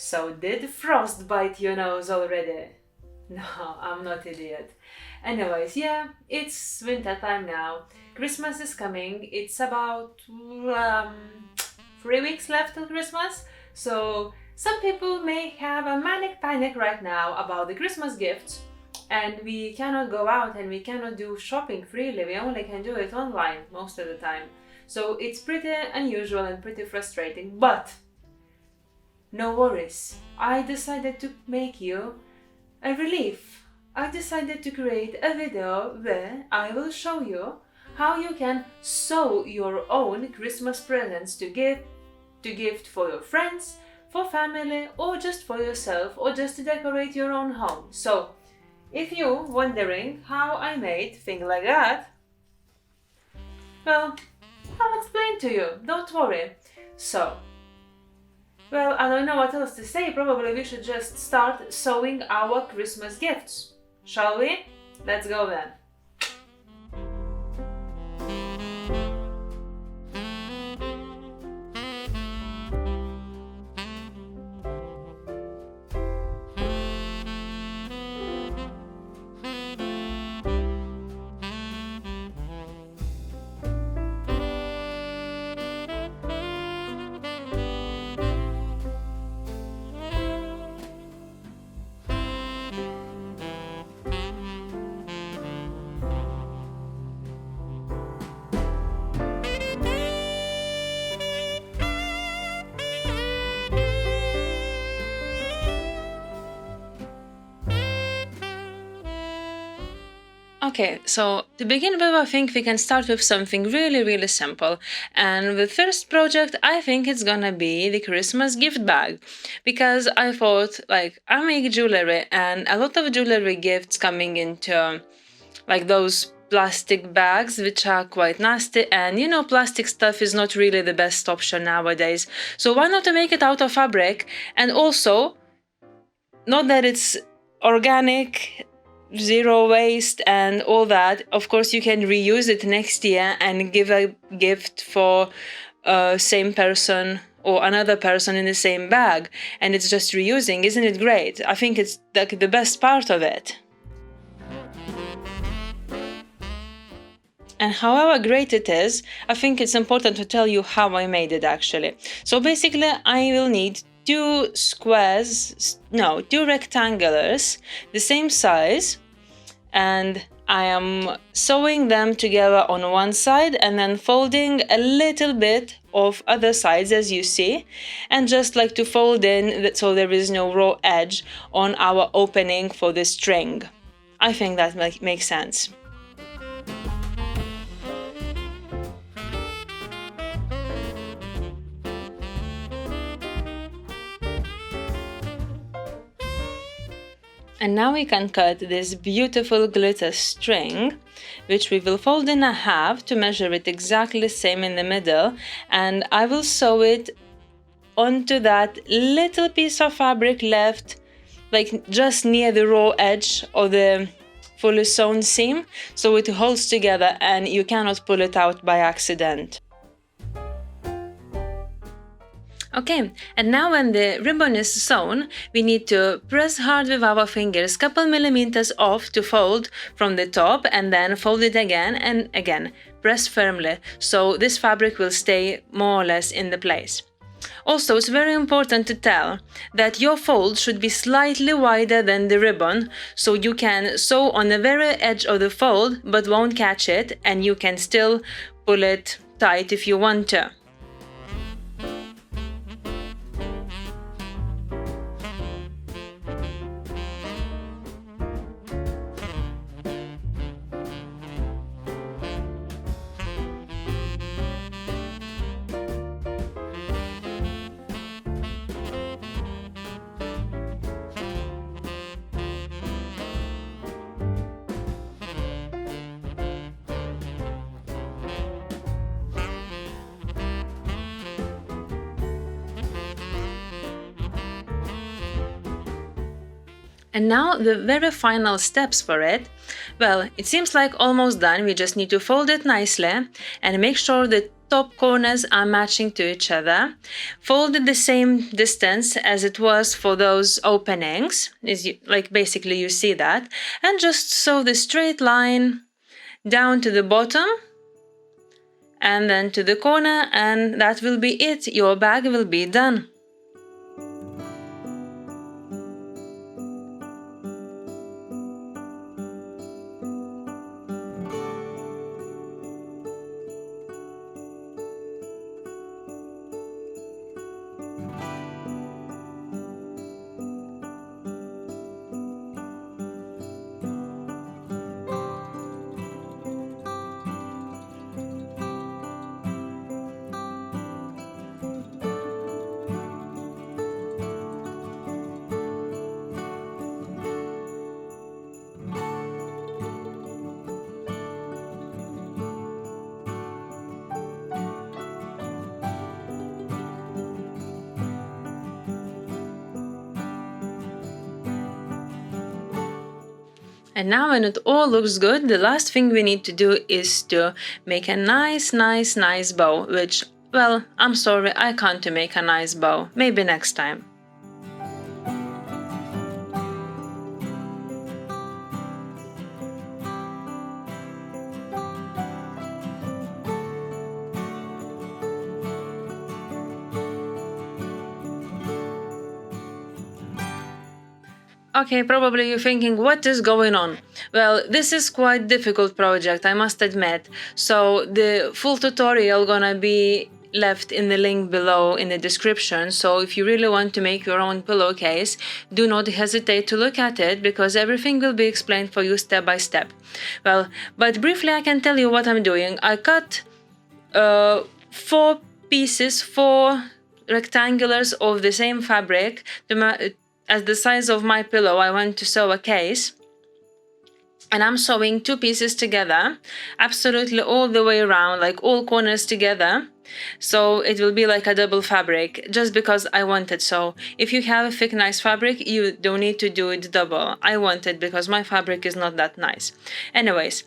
So did frost bite your nose already? No, I'm not idiot. Anyways, yeah, it's winter time now. Christmas is coming. It's about 3 weeks left till Christmas. So some people may have a manic panic right now about the Christmas gifts, and we cannot go out and we cannot do shopping freely. We only can do it online most of the time. So it's pretty unusual and pretty frustrating, but no worries. I decided to make you a relief. I decided to create a video where I will show you how you can sew your own Christmas presents to gift for your friends, for family, or just for yourself, or just to decorate your own home. So, if you're wondering how I made things like that, well, I'll explain to you, don't worry. So, well, I don't know what else to say. Probably we should just start sewing our Christmas gifts. Shall we? Let's go then. Okay, so to begin with, I think we can start with something really simple. And the first project, I think it's gonna be the Christmas gift bag. Because I thought, like, I make jewelry, and a lot of jewelry gifts coming into, like, those plastic bags, which are quite nasty. And, you know, plastic stuff is not really the best option nowadays. So why not to make it out of fabric? And also, not that it's organic, zero waste and all that. Of course, you can reuse it next year and give a gift for same person or another person in the same bag, and it's just reusing. Isn't it great? I think it's like the best part of it. And however great it is, I think it's important to tell you how I made it actually. So basically, I will need two rectangulars, the same size, and I am sewing them together on one side and then folding a little bit of other sides, as you see, and just like to fold in so there is no raw edge on our opening for the string. I think that makes sense. And now we can cut this beautiful glitter string, which we will fold in a half to measure it exactly the same in the middle, and I will sew it onto that little piece of fabric left, like just near the raw edge of the fully sewn seam, so it holds together and you cannot pull it out by accident. Okay, and now when the ribbon is sewn, we need to press hard with our fingers, couple millimeters off to fold from the top, and then fold it again and again. Press firmly, so this fabric will stay more or less in the place. Also, it's very important to tell that your fold should be slightly wider than the ribbon, so you can sew on the very edge of the fold but won't catch it, and you can still pull it tight if you want to. And now the very final steps for it. Well, it seems like almost done. We just need to fold it nicely and make sure that top corners are matching to each other. Fold it the same distance as it was for those openings, like basically you see that, and just sew the straight line down to the bottom and then to the corner, and that will be it. Your bag will be done. And now when it all looks good, the last thing we need to do is to make a nice bow, which, well, I'm sorry, I can't make a nice bow. Maybe next time. Okay, probably you're thinking, what is going on? Well, this is quite difficult project, I must admit. So the full tutorial gonna be left in the link below in the description. So if you really want to make your own pillowcase, do not hesitate to look at it, because everything will be explained for you step by step. Well, but briefly I can tell you what I'm doing. I cut 4 pieces, 4 rectangulars of the same fabric as the size of my pillow. I want to sew a case, and I'm sewing 2 pieces together, absolutely all the way around, like all corners together. So it will be like a double fabric, just because I want it so. If you have a thick, nice fabric, you don't need to do it double. I want it because my fabric is not that nice. Anyways,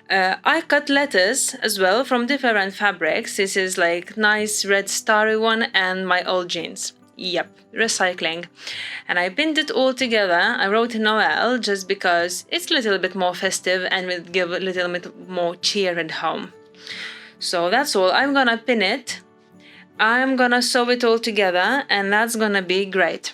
I cut letters as well from different fabrics. This is like nice red starry one and my old jeans. Yep, recycling. And I pinned it all together. I wrote Noel just because it's a little bit more festive and will give a little bit more cheer at home. So that's all. I'm gonna pin it. I'm gonna sew it all together, and that's gonna be great.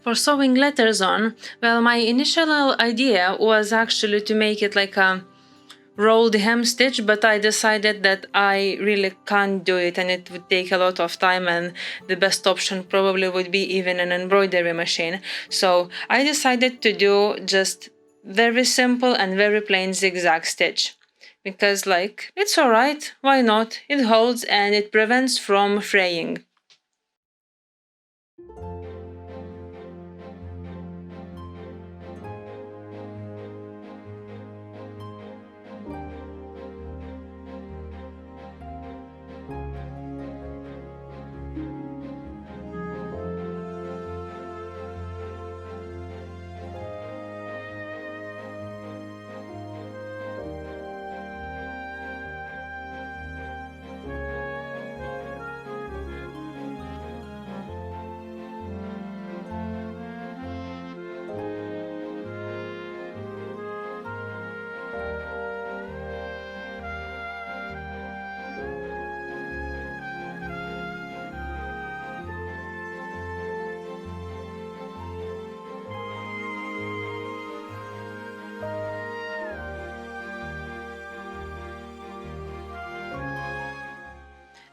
For sewing letters on, well, my initial idea was actually to make it like a rolled hem stitch, but I decided that I really can't do it and it would take a lot of time, and the best option probably would be even an embroidery machine. So I decided to do just very simple and very plain zigzag stitch. Because like, it's alright, why not? It holds and it prevents from fraying.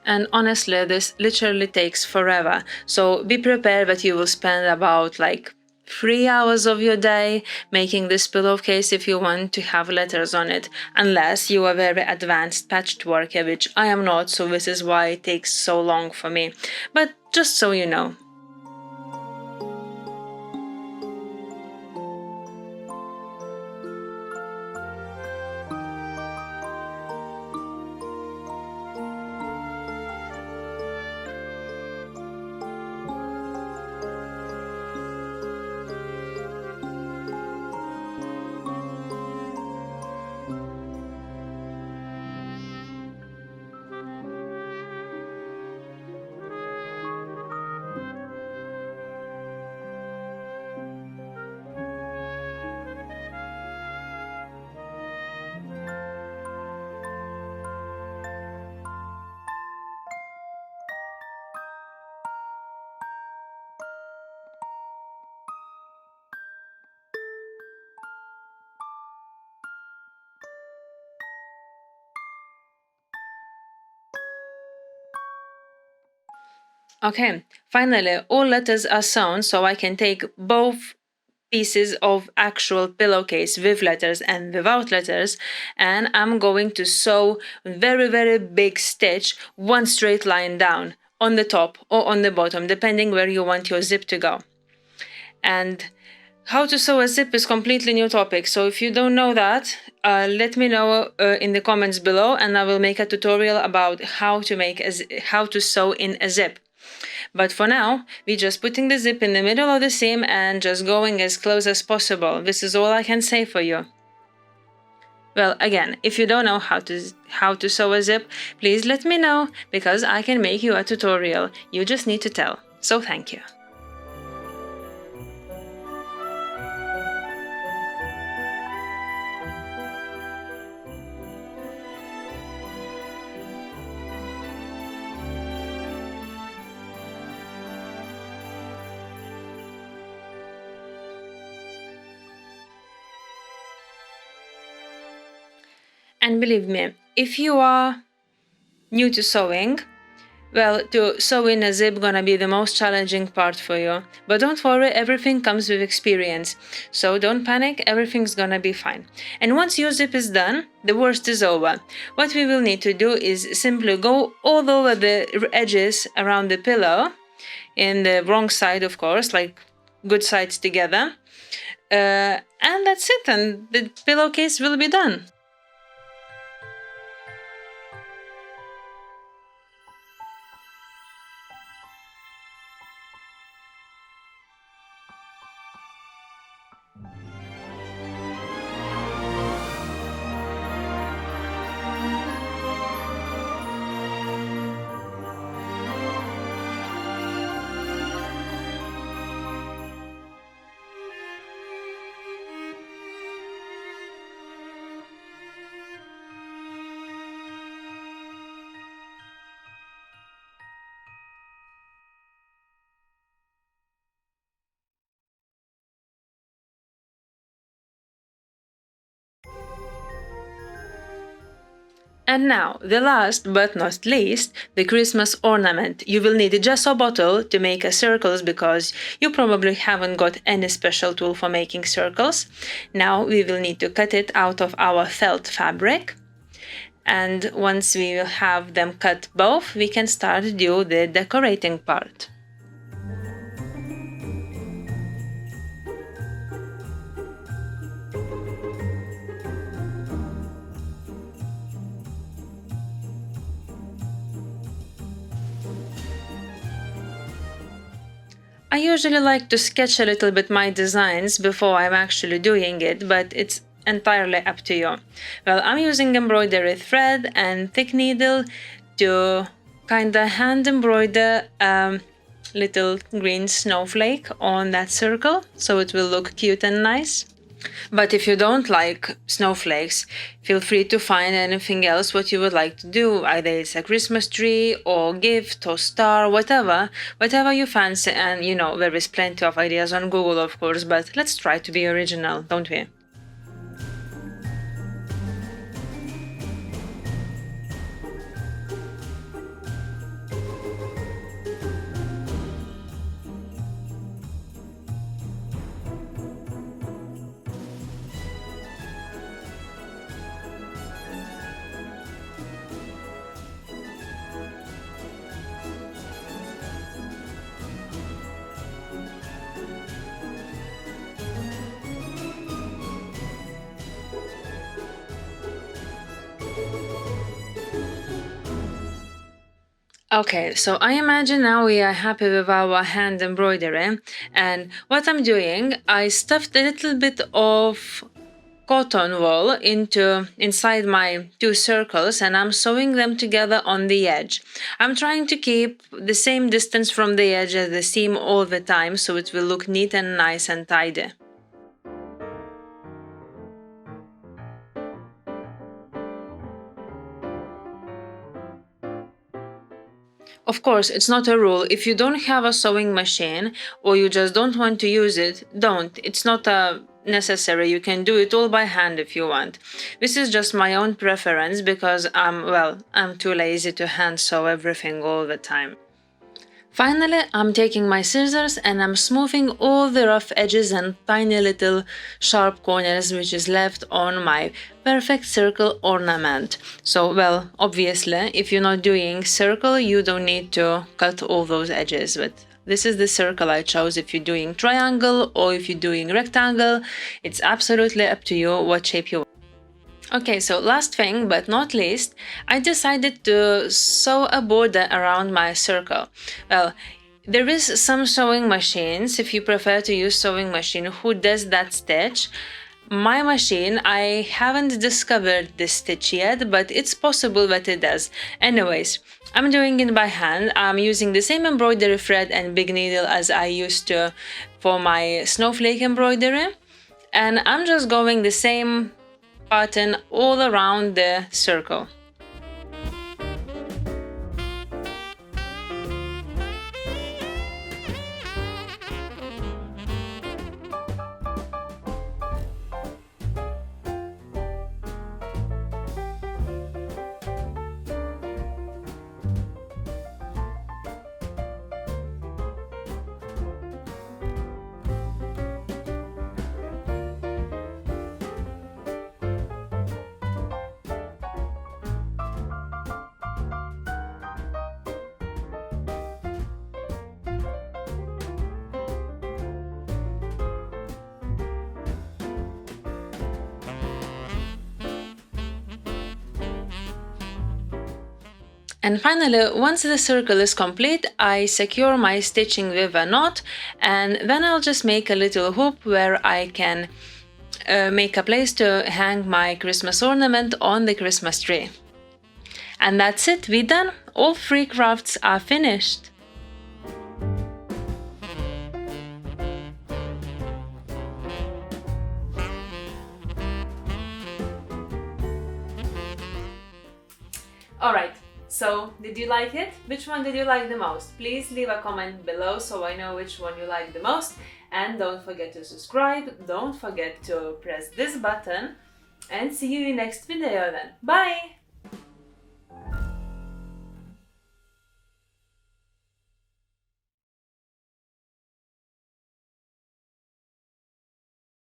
And honestly, this literally takes forever. So be prepared that you will spend about like 3 hours of your day making this pillowcase if you want to have letters on it, unless you are very advanced patchworker, which I am not, so this is why it takes so long for me. But just so you know. Okay, finally, all letters are sewn, so I can take both pieces of actual pillowcase with letters and without letters, and I'm going to sew very, very big stitch, one straight line down on the top or on the bottom, depending where you want your zip to go. And how to sew a zip is completely new topic, so if you don't know that, let me know in the comments below, and I will make a tutorial about how to sew in a zip. But for now, we're just putting the zip in the middle of the seam and just going as close as possible. This is all I can say for you. Well, again, if you don't know how to sew a zip, please let me know, because I can make you a tutorial. You just need to tell. So thank you. And believe me, if you are new to sewing, well, to sew in a zip gonna be the most challenging part for you. But don't worry, everything comes with experience. So don't panic, everything's gonna be fine. And once your zip is done, the worst is over. What we will need to do is simply go all over the edges around the pillow, in the wrong side, of course, like good sides together. And that's it, and the pillowcase will be done. And now, the last but not least, the Christmas ornament. You will need a gesso bottle to make a circles, because you probably haven't got any special tool for making circles. Now we will need to cut it out of our felt fabric. And once we will have them cut both, we can start to do the decorating part. I usually like to sketch a little bit my designs before I'm actually doing it, but it's entirely up to you. Well, I'm using embroidery thread and thick needle to kinda hand embroider a little green snowflake on that circle, so it will look cute and nice. But if you don't like snowflakes, feel free to find anything else what you would like to do. Either it's a Christmas tree or gift or star, whatever you fancy. And there is plenty of ideas on Google, of course, but let's try to be original, don't we? Okay, so I imagine now we are happy with our hand embroidery, and what I'm doing, I stuffed a little bit of cotton wool inside my two circles, and I'm sewing them together on the edge. I'm trying to keep the same distance from the edge as the seam all the time, so it will look neat and nice and tidy. Of course, it's not a rule. If you don't have a sewing machine or you just don't want to use it, don't. It's not necessary. You can do it all by hand if you want. This is just my own preference because I'm too lazy to hand sew everything all the time. Finally, I'm taking my scissors and I'm smoothing all the rough edges and tiny little sharp corners which is left on my perfect circle ornament. So, well, obviously, if you're not doing circle, you don't need to cut all those edges, but this is the circle I chose. If you're doing triangle or if you're doing rectangle, it's absolutely up to you what shape you want. Okay, so last thing but not least, I decided to sew a border around my circle. Well, there is some sewing machines, if you prefer to use sewing machine, who does that stitch. My machine, I haven't discovered this stitch yet, but it's possible that it does. Anyways, I'm doing it by hand. I'm using the same embroidery thread and big needle as I used to for my snowflake embroidery. And I'm just going the same pattern all around the circle. And finally, once the circle is complete, I secure my stitching with a knot, and then I'll just make a little hoop where I can make a place to hang my Christmas ornament on the Christmas tree. And that's it, we're done. All 3 crafts are finished. Alright, so did you like it? Which one did you like the most? Please leave a comment below so I know which one you like the most. And don't forget to subscribe, don't forget to press this button, and see you in next video then. Bye!